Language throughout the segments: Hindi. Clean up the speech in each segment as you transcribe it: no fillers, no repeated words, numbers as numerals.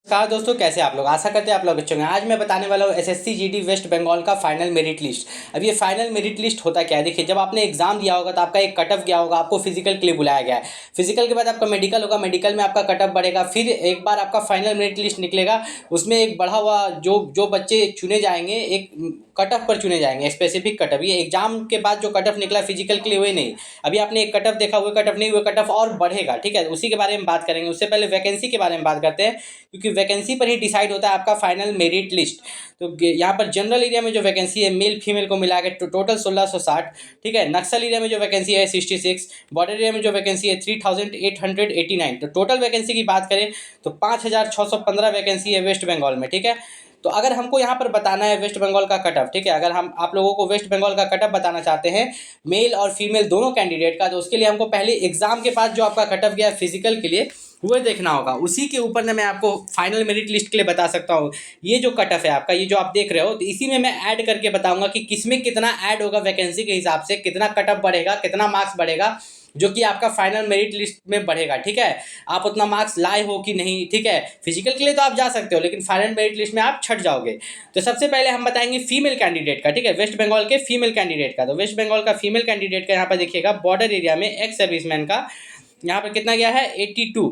कहा दोस्तों, कैसे आप लोग? आशा करते हैं आप लोग अच्छे होंगे। आज मैं बताने वाला हूँ एसएससी जीडी वेस्ट बंगाल का फाइनल मेरिट लिस्ट। अब ये फाइनल मेरिट लिस्ट होता क्या है, देखिए, जब आपने एग्जाम दिया होगा तो आपका एक कट ऑफ गया होगा, आपको फिजिकल के लिए बुलाया गया है। फिजिकल के बाद आपका मेडिकल होगा, मेडिकल में आपका कट ऑफ बढ़ेगा, फिर एक बार आपका फाइनल मेरिट लिस्ट निकलेगा। उसमें एक बढ़ा हुआ जो जो बच्चे चुने जाएंगे, एक कट ऑफ पर चुने जाएंगे, स्पेसिफिक कट ऑफ। ये एग्जाम के बाद जो कट ऑफ निकला फिजिकल के लिए, वही नहीं। अभी आपने एक कट ऑफ देखा, वो कट ऑफ नहीं, वो कट ऑफ और बढ़ेगा, ठीक है। उसी के बारे में बात करेंगे। उससे पहले वैकेंसी के बारे में बात करते हैं, क्योंकि वैकेंसी पर ही डिसाइड होता है आपका फाइनल मेरिट लिस्ट। तो यहाँ पर जनरल एरिया में जो वैकेंसी है, मेल फीमेल को मिला के टोटल 1660, ठीक है। नक्सल एरिया में जो वैकेंसी है 66, बॉर्डर एरिया में जो वैकेंसी है 3889। तो टोटल वैकेंसी की बात करें तो 5615 वैकेंसी है वेस्ट बंगाल में, ठीक है। तो अगर हमको यहाँ पर बताना है वेस्ट बंगाल का कट ऑफ, ठीक है, अगर हम आप लोगों को वेस्ट बंगाल का कट ऑफ बताना चाहते हैं मेल और फीमेल दोनों कैंडिडेट का, तो उसके लिए हमको पहले एग्जाम के बाद जो आपका कट ऑफ गया फिजिकल के लिए, वो देखना होगा। उसी के ऊपर ना मैं आपको फाइनल मेरिट लिस्ट के लिए बता सकता हूँ। ये जो कट ऑफ है आपका, ये जो आप देख रहे हो, तो इसी में मैं ऐड करके बताऊंगा कि किसमें कितना ऐड होगा, वैकेंसी के हिसाब से कितना कट ऑफ बढ़ेगा, कितना मार्क्स बढ़ेगा, जो कि आपका फाइनल मेरिट लिस्ट में बढ़ेगा, ठीक है। आप उतना मार्क्स लाए हो कि नहीं, ठीक है। फिजिकल के लिए तो आप जा सकते हो, लेकिन फाइनल मेरिट लिस्ट में आप छट जाओगे। तो सबसे पहले हम बताएंगे फीमेल कैंडिडेट का, ठीक है, वेस्ट बंगाल के फीमेल कैंडिडेट का। तो वेस्ट बंगाल का फीमेल कैंडिडेट का यहाँ पर देखिएगा, बॉर्डर एरिया में एक्स सर्विसमैन का यहाँ पर कितना गया है 82।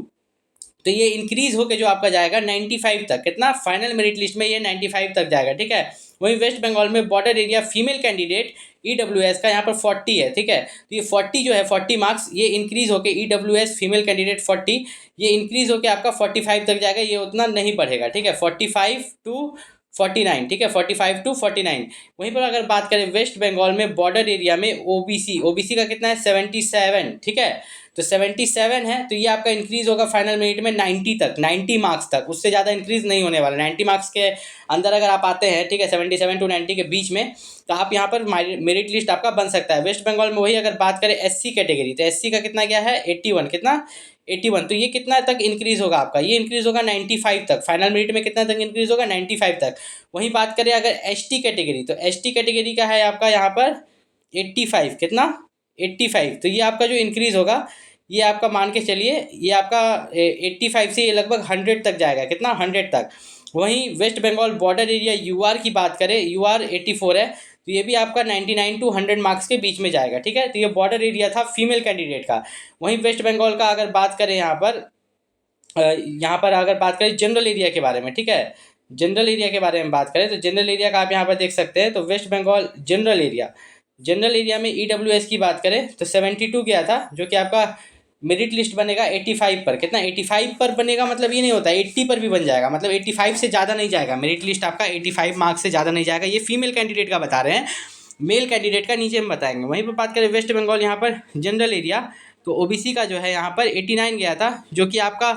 तो ये इंक्रीज होकर जो आपका जाएगा 95 तक, कितना फाइनल मेरिट लिस्ट में ये 95 तक जाएगा, ठीक है। वहीं वेस्ट बंगाल में border area female candidate EWS का यहाँ पर 40 है, ठीक है। तो ये 40 जो है 40 मार्क्स, ये इंक्रीज होकर ईडब्ल्यूएस फीमेल कैंडिडेट 40, ये इंक्रीज होकर आपका 45 तक जाएगा। ये उतना नहीं बढ़ेगा, ठीक है, 45 टू 49, ठीक है, 45 टू 49। वहीं पर अगर बात करें वेस्ट बंगाल में बॉर्डर एरिया में ओबीसी का कितना है 77, ठीक है। तो 77 है, तो ये आपका इंक्रीज होगा फाइनल मेरिट में 90 तक, 90 मार्क्स तक, उससे ज़्यादा इंक्रीज नहीं होने वाला। 90 मार्क्स के अंदर अगर आप आते हैं, ठीक है, 77 टू 90 के बीच में, तो आप यहाँ पर मेरिट लिस्ट आपका बन सकता है। वेस्ट बंगाल में वही अगर बात करें एससी कैटेगरी, तो एससी का कितना गया है 81, कितना 81। तो ये कितना तक इंक्रीज होगा आपका, ये इंक्रीज होगा 95 तक। फाइनल मेरिट में कितना तक इंक्रीज होगा 95 तक। वहीं बात करें अगर एसटी कैटेगरी, तो एसटी कैटेगरी का है आपका यहाँ पर 85, कितना 85। तो ये आपका जो इंक्रीज होगा, ये आपका मान के चलिए, ये आपका 85 से ये लगभग 100 तक जाएगा, कितना 100 तक। वहीं West Bengal border area UR की बात करें, यूआर 84 है, तो ये भी आपका 99 टू 100 मार्क्स के बीच में जाएगा, ठीक है। तो ये बॉर्डर एरिया था फीमेल कैंडिडेट का। वहीं वेस्ट बंगाल का अगर बात करें यहाँ पर अगर बात करें जनरल एरिया के बारे में, ठीक है, जनरल एरिया के बारे में बात करें, तो जनरल एरिया का आप यहाँ पर देख सकते हैं। तो वेस्ट बंगाल जनरल एरिया में ईडब्ल्यूएस की बात करें तो 72 गया था, जो कि आपका मेरिट लिस्ट बनेगा 85 पर, कितना 85 पर बनेगा, मतलब ये नहीं होता 80 पर भी बन जाएगा, मतलब 85 से ज़्यादा नहीं जाएगा मेरिट लिस्ट आपका, 85 मार्क्स से ज़्यादा नहीं जाएगा। ये फीमेल कैंडिडेट का बता रहे हैं, मेल कैंडिडेट का नीचे में बताएंगे। वहीं पर बात करें वेस्ट बंगाल यहाँ पर जनरल एरिया, तो ओबीसी का जो है यहाँ पर 89 गया था, जो कि आपका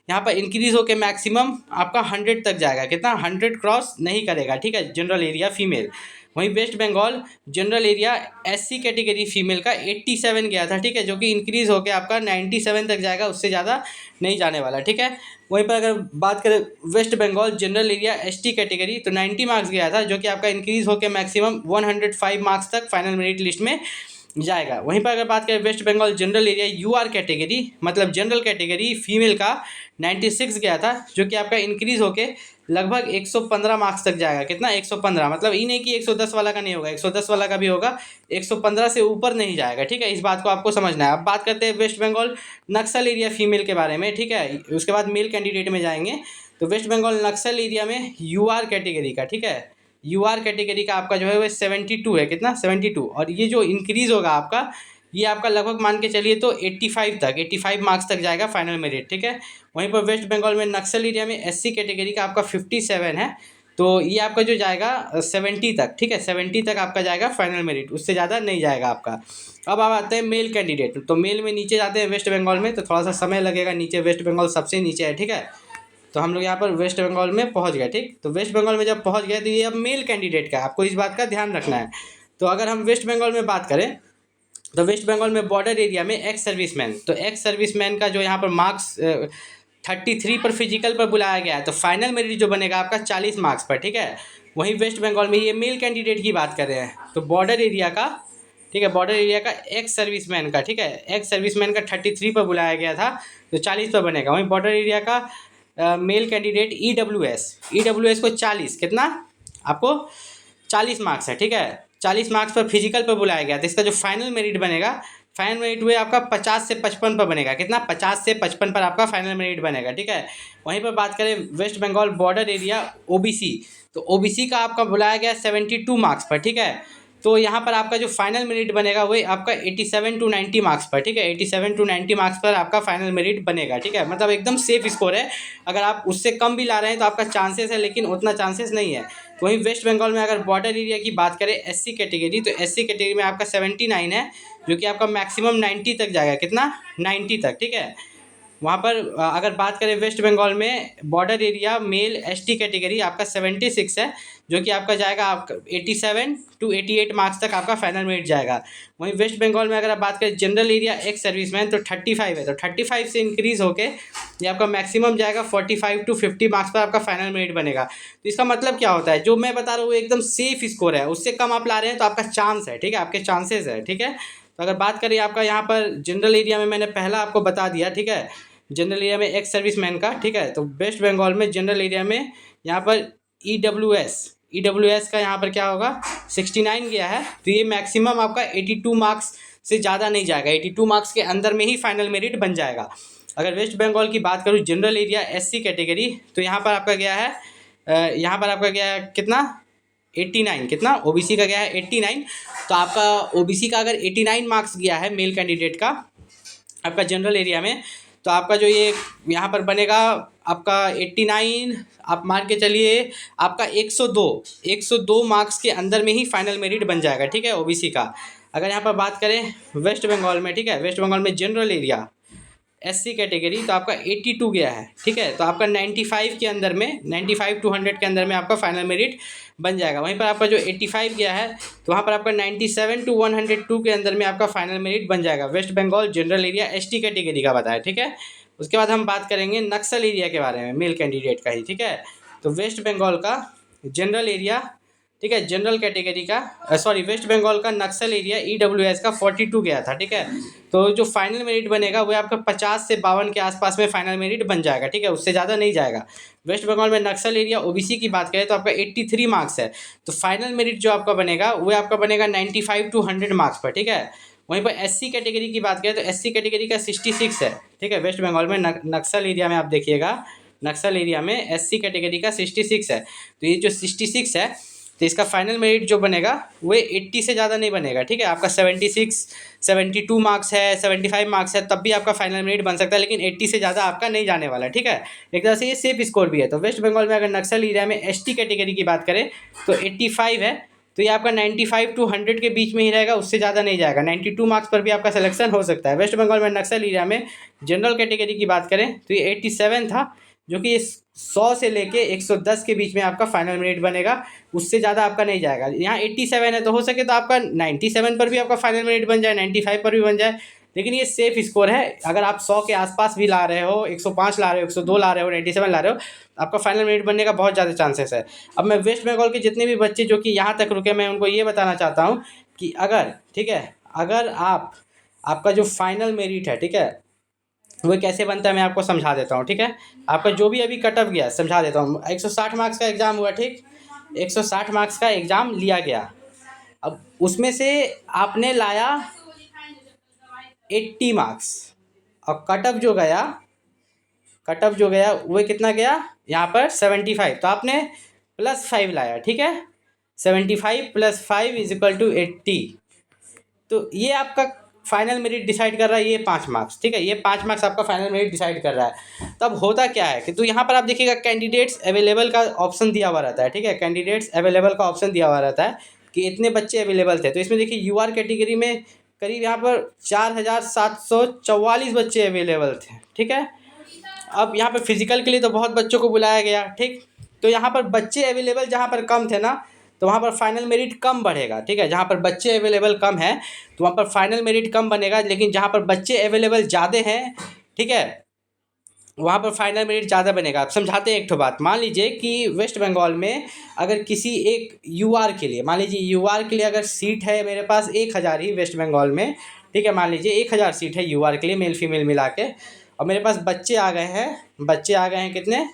यहाँ पर इंक्रीज होकर मैक्सिमम आपका 100 तक जाएगा, कितना 100 क्रॉस नहीं करेगा, ठीक है, जनरल एरिया फीमेल। वहीं West Bengal general area SC category female का 87 गया था, ठीक है, जो कि इंक्रीज होकर आपका 97 तक जाएगा, उससे ज़्यादा नहीं जाने वाला, ठीक है। वहीं पर अगर बात करें West Bengal general area ST category, तो 90 मार्क्स गया था, जो कि आपका इंक्रीज होकर मैक्सिमम 105 मार्क्स तक फाइनल मेरिट लिस्ट में जाएगा। वहीं पर अगर बात करें West Bengal general area UR category, मतलब जनरल कैटेगरी फीमेल का 96 गया था, जो कि आपका इंक्रीज होके लगभग 115 मार्क्स तक जाएगा, कितना 115, मतलब ये नहीं कि 110 वाला का नहीं होगा, 110 वाला का भी होगा, 115 से ऊपर नहीं जाएगा, ठीक है। इस बात को आपको समझना है। अब बात करते हैं वेस्ट बंगाल नक्सल एरिया फीमेल के बारे में, ठीक है, उसके बाद मेल कैंडिडेट में जाएंगे। तो वेस्ट बंगाल नक्सल एरिया में यूआर कैटेगरी का, ठीक है, यूआर कैटेगरी का आपका जो है वो 72 है, कितना 72। और ये जो इंक्रीज़ होगा आपका, ये आपका लगभग मान के चलिए तो 85 तक, 85 मार्क्स तक जाएगा फाइनल मेरिट, ठीक है। वहीं पर वेस्ट बंगाल में नक्सल एरिया में एससी कैटेगरी का आपका 57 है, तो ये आपका जो जाएगा 70 तक, ठीक है, 70 तक आपका जाएगा फाइनल मेरिट, उससे ज़्यादा नहीं जाएगा आपका। अब आप आते हैं मेल कैंडिडेट, तो मेल में नीचे जाते हैं वेस्ट बंगाल में, तो थोड़ा सा समय लगेगा, नीचे वेस्ट बंगाल सबसे नीचे है, ठीक है। तो हम लोग यहाँ पर वेस्ट बंगाल में पहुँच गए, ठीक। तो वेस्ट बंगाल में जब पहुँच गए, तो ये अब मेल कैंडिडेट का आपको इस बात का ध्यान रखना है। तो अगर हम वेस्ट बंगाल में बात करें, तो वेस्ट बंगाल में बॉर्डर एरिया में एक्स सर्विसमैन, तो एक्स सर्विसमैन का जो यहाँ पर मार्क्स 33 पर फिजिकल पर बुलाया गया है, तो फाइनल मेरिट जो बनेगा आपका 40 मार्क्स पर, ठीक है। वहीं वेस्ट बंगाल में ये मेल कैंडिडेट की बात कर रहे हैं, तो बॉर्डर एरिया का, ठीक है, बॉर्डर एरिया का एक्स सर्विसमैन का, ठीक है, एक्स सर्विसमैन का 33 पर बुलाया गया था, तो 40 पर बनेगा। वहीं बॉर्डर एरिया का मेल कैंडिडेट ईडब्ल्यूएस को 40 कितना आपको 40 मार्क्स है, ठीक है। 40 मार्क्स पर फिजिकल पर बुलाया गया, तो इसका जो फाइनल मेरिट बनेगा, फाइनल मेरिट हुए आपका 50 से 55 पर बनेगा, कितना 50 से 55 पर आपका फाइनल मेरिट बनेगा, ठीक है। वहीं पर बात करें West Bengal border area OBC, तो ओबीसी का आपका बुलाया गया 72 मार्क्स पर, ठीक है। तो यहाँ पर आपका जो फाइनल मेरिट बनेगा वही आपका 87 टू 90 मार्क्स पर, ठीक है। 87 टू 90 मार्क्स पर आपका फाइनल मेरिट बनेगा, ठीक है। मतलब एकदम सेफ स्कोर है। अगर आप उससे कम भी ला रहे हैं तो आपका चांसेस है, लेकिन उतना चांसेस नहीं है। वहीं वेस्ट बंगाल में अगर बॉर्डर एरिया की बात करें एससी कैटेगरी, तो एससी कैटेगरी में आपका 79 है, जो कि आपका मैक्सिमम 90 तक जाएगा, कितना 90 तक, ठीक है। वहाँ पर अगर बात करें वेस्ट बंगाल में border area male ST category आपका 76 है, जो कि आपका जाएगा आपका 87 टू 88 मार्क्स तक आपका फाइनल मेरिट जाएगा। वहीं वेस्ट बंगाल में अगर आप बात करें जनरल एरिया एक्स सर्विसमैन, तो 35 है, तो 35 से इंक्रीज़ होके ये आपका मैक्सिमम जाएगा 45 टू 50 मार्क्स पर आपका फाइनल मेरिट बनेगा। तो इसका मतलब क्या होता है, जो मैं बता रहा हूँ वो एकदम सेफ स्कोर है, उससे कम आप ला रहे हैं तो आपका चांस है, ठीक है, आपके चांसेस है, ठीक है। तो अगर बात करें आपका यहाँ पर जनरल एरिया में, मैंने पहला आपको बता दिया, ठीक है, जनरल एरिया में एक्स सर्विसमैन का, ठीक है। तो वेस्ट बंगाल में जनरल एरिया में यहाँ पर ईडब्ल्यूएस का यहाँ पर क्या होगा 69 गया है, तो ये मैक्सिमम आपका 82 मार्क्स से ज़्यादा नहीं जाएगा, 82 मार्क्स के अंदर में ही फाइनल मेरिट बन जाएगा। अगर वेस्ट बंगाल की बात करूँ जनरल एरिया एससी कैटेगरी, तो यहाँ पर आपका गया है कितना 89, कितना ओबीसी का गया है 89। तो आपका ओबीसी का अगर 89 मार्क्स गया है मेल कैंडिडेट का आपका जनरल एरिया में, तो आपका जो ये यहाँ पर बनेगा आपका 89, आप मान के चलिए आपका 102 मार्क्स के अंदर में ही फाइनल मेरिट बन जाएगा, ठीक है, ओबीसी का। अगर यहाँ पर बात करें वेस्ट बंगाल में, ठीक है, वेस्ट बंगाल में जनरल एरिया एससी कैटेगरी, तो आपका 82 गया है, ठीक है। तो आपका 95 के अंदर में 95 टू 100 के अंदर में आपका फाइनल मेरिट बन जाएगा। वहीं पर आपका जो 85 गया है, तो वहाँ पर आपका 97 टू 102 के अंदर में आपका फाइनल मेरिट बन जाएगा। West Bengal general area ST category का बताया, ठीक है। उसके बाद हम बात करेंगे नक्सल एरिया के बारे में, मेल कैंडिडेट का ही, ठीक है। तो वेस्ट बंगाल का जनरल एरिया, ठीक है, जनरल कैटेगरी का वेस्ट बंगाल का नक्सल एरिया ईडब्ल्यूएस का 42 गया था, ठीक है। तो जो फाइनल मेरिट बनेगा वो आपका 50 से 52 के आसपास में फाइनल मेरिट बन जाएगा, ठीक है, उससे ज़्यादा नहीं जाएगा। वेस्ट बंगाल में नक्सल एरिया ओबीसी की बात करें तो आपका 83 मार्क्स है, तो फाइनल मेरिट जो आपका बनेगा वो आपका बनेगा 95 टू 100 मार्क्स पर, ठीक है। वहीं पर एससी कैटेगरी की बात करें तो एससी कैटेगरी का 66 है, ठीक है। वेस्ट बंगाल में नक्सल एरिया में आप देखिएगा, नक्सल एरिया में एससी कैटेगरी का 66 है, तो ये जो 66 है, तो इसका फाइनल मेरिट जो बनेगा वो 80 से ज़्यादा नहीं बनेगा, ठीक है। आपका 76 72 मार्क्स है, 75 मार्क्स है, तब भी आपका फाइनल मेरिट बन सकता है, लेकिन 80 से ज़्यादा आपका नहीं जाने वाला, ठीक है। एक तरह से ये सेफ स्कोर भी है। तो वेस्ट बंगाल में अगर नक्सल एरिया में एसटी कैटेगरी की बात करें तो 85 है, तो ये आपका 95 टू 100 के बीच में ही रहेगा, उससे ज़्यादा नहीं जाएगा। 92 मार्क्स पर भी आपका सिलेक्शन हो सकता है। वेस्ट बंगाल में नक्सल एरिया में जनरल कैटेगरी की बात करें तो ये 87 था, जो कि 100 से लेके 110 के बीच में आपका फाइनल मेरिट बनेगा, उससे ज़्यादा आपका नहीं जाएगा। यहाँ 87 है, तो हो सके तो आपका 97 पर भी आपका फाइनल मेरिट बन जाए, 95 पर भी बन जाए, लेकिन ये सेफ स्कोर है। अगर आप 100 के आसपास भी ला रहे हो, 105 ला रहे हो, 102 ला रहे हो, 97 ला रहे हो, आपका फाइनल मेरिट बनने का बहुत ज़्यादा चांसेस है। अब मैं वेस्ट बंगाल के जितने भी बच्चे जो कि यहाँ तक रुके, मैं उनको ये बताना चाहता हूँ कि अगर, ठीक है, अगर आपका जो फाइनल मेरिट है, ठीक है, वो कैसे बनता है मैं आपको समझा देता हूँ, ठीक है। आपका जो भी अभी कट ऑफ गया समझा देता हूँ। 160 मार्क्स का एग्ज़ाम हुआ, ठीक, 160 मार्क्स का एग्ज़ाम लिया गया। अब उसमें से आपने लाया 80 मार्क्स, और कट ऑफ जो गया वो कितना गया यहाँ पर 75, तो आपने +5 लाया, ठीक है। 75 + 5 = 80, तो ये आपका फाइनल मेरिट डिसाइड कर रहा है, ये 5 मार्क्स, ठीक है, ये 5 मार्क्स आपका फाइनल मेरिट डिसाइड कर रहा है। तब होता क्या है कि तो यहाँ पर आप देखिएगा कैंडिडेट्स अवेलेबल का ऑप्शन दिया हुआ रहता है, ठीक है, कैंडिडेट्स अवेलेबल का ऑप्शन दिया हुआ रहता है कि इतने बच्चे अवेलेबल थे। तो इसमें देखिए यूआर कैटेगरी में करीब यहाँ पर 4744 बच्चे अवेलेबल थे, ठीक है। अब यहाँ पर फिजिकल के लिए तो बहुत बच्चों को बुलाया गया, ठीक, तो यहाँ पर बच्चे अवेलेबल जहाँ पर कम थे ना, तो वहाँ पर फाइनल मेरिट कम बढ़ेगा, ठीक है। जहाँ पर बच्चे अवेलेबल कम है तो वहाँ पर फाइनल मेरिट कम बनेगा, लेकिन जहाँ पर बच्चे अवेलेबल ज़्यादा हैं, ठीक है, वहाँ पर फाइनल मेरिट ज़्यादा बनेगा। आप समझाते हैं एक ठो बात। मान लीजिए कि वेस्ट बंगाल में अगर किसी एक यूआर के लिए, मान लीजिए यूआर के लिए अगर सीट है मेरे पास 1000 ही वेस्ट बंगाल में, ठीक है, मान लीजिए 1000 सीट है यूआर के लिए, मेल फीमेल मिला के, और मेरे पास बच्चे आ गए हैं कितने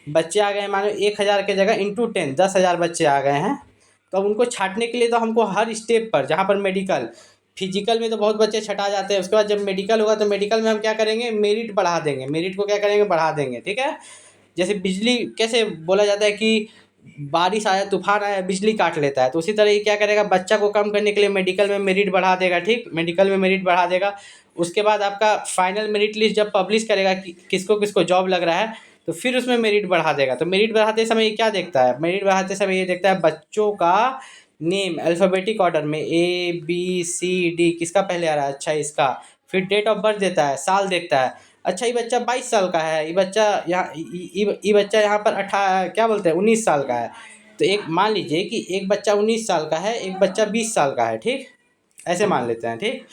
बच्चे आ गए हैं, मानो 1000 की जगह इंटू 10 10,000 बच्चे आ गए हैं। तो अब उनको छाँटने के लिए तो हमको हर स्टेप पर, जहाँ पर मेडिकल, फिजिकल में तो बहुत बच्चे छटा जाते हैं, उसके बाद जब मेडिकल होगा तो मेडिकल में हम क्या करेंगे, मेरिट बढ़ा देंगे, मेरिट को क्या करेंगे, बढ़ा देंगे, ठीक है। जैसे बिजली कैसे बोला जाता है कि बारिश आया, तूफान आया, बिजली काट लेता है, तो उसी तरह ये क्या करेगा, बच्चा को कम करने के लिए मेडिकल में मेरिट बढ़ा देगा, ठीक, मेडिकल में मेरिट बढ़ा देगा। उसके बाद आपका फाइनल मेरिट लिस्ट जब पब्लिश करेगा कि किसको किसको जॉब लग रहा है, तो फिर उसमें मेरिट बढ़ा देगा। तो मेरिट बढ़ाते समय ये क्या देखता है, मेरिट बढ़ाते समय ये देखता है बच्चों का नेम अल्फ़ाबेटिक ऑर्डर में ABCD किसका पहले आ रहा है, अच्छा इसका, फिर डेट ऑफ बर्थ देता है, साल देखता है, अच्छा ये बच्चा 22 साल का है, ये बच्चा यहाँ ये बच्चा यहाँ पर क्या बोलते हैं 19 साल का है। तो एक मान लीजिए कि एक बच्चा 19 साल का है, एक बच्चा 20 साल का है, ठीक, ऐसे मान लेते हैं, ठीक।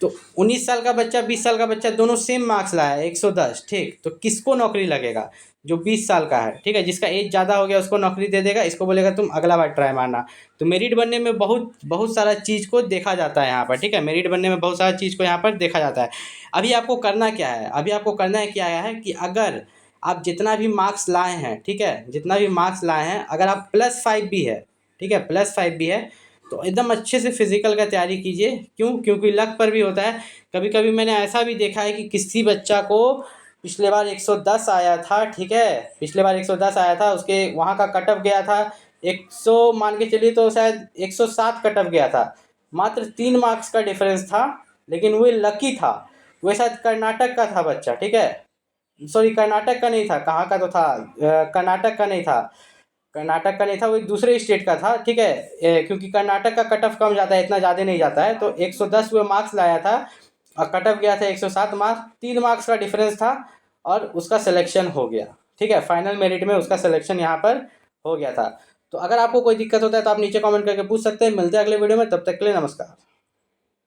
तो 19 साल का बच्चा 20 साल का बच्चा दोनों सेम मार्क्स लाया है 110, ठीक, तो किसको नौकरी लगेगा, जो 20 साल का है, ठीक है, जिसका एज ज़्यादा हो गया उसको नौकरी दे देगा, इसको बोलेगा तुम अगला बार ट्राई मारना। तो मेरिट बनने में बहुत बहुत सारा चीज़ को देखा जाता है यहाँ पर, ठीक है, मेरिट बनने में बहुत सारा चीज़ को यहाँ पर देखा जाता है। अभी आपको करना क्या है, अभी आपको करना है क्या है कि अगर आप जितना भी मार्क्स लाए हैं, ठीक है, जितना भी मार्क्स लाए हैं, अगर आप +5 भी है, ठीक है, +5 भी है, तो एकदम अच्छे से फिजिकल का तैयारी कीजिए। क्यों, क्योंकि लक पर भी होता है। कभी कभी मैंने ऐसा भी देखा है कि किसी बच्चा को पिछले बार 110 आया था, ठीक है, पिछले बार 110 आया था, उसके वहाँ का कट ऑफ गया था 100, मान के चलिए तो शायद 107 कट ऑफ गया था, मात्र 3 मार्क्स का डिफरेंस था, लेकिन वो लकी था। वो शायद कर्नाटक का था बच्चा, ठीक है, सॉरी कर्नाटक का नहीं था, कहाँ का तो था, कर्नाटक का नहीं था, कर्नाटक का नहीं था, वो एक दूसरे स्टेट का था, ठीक है। क्योंकि कर्नाटक का कट ऑफ कम जाता है, इतना ज़्यादा नहीं जाता है, तो 110 वो मार्क्स लाया था और कट ऑफ गया था 107 मार्क्स, 3 मार्क्स का डिफरेंस था और उसका सिलेक्शन हो गया, ठीक है, फाइनल मेरिट में उसका सिलेक्शन यहाँ पर हो गया था। तो अगर आपको कोई दिक्कत होता है तो आप नीचे कमेंट करके पूछ सकते हैं। मिलते हैं अगले वीडियो में, तब तक के लिए नमस्कार।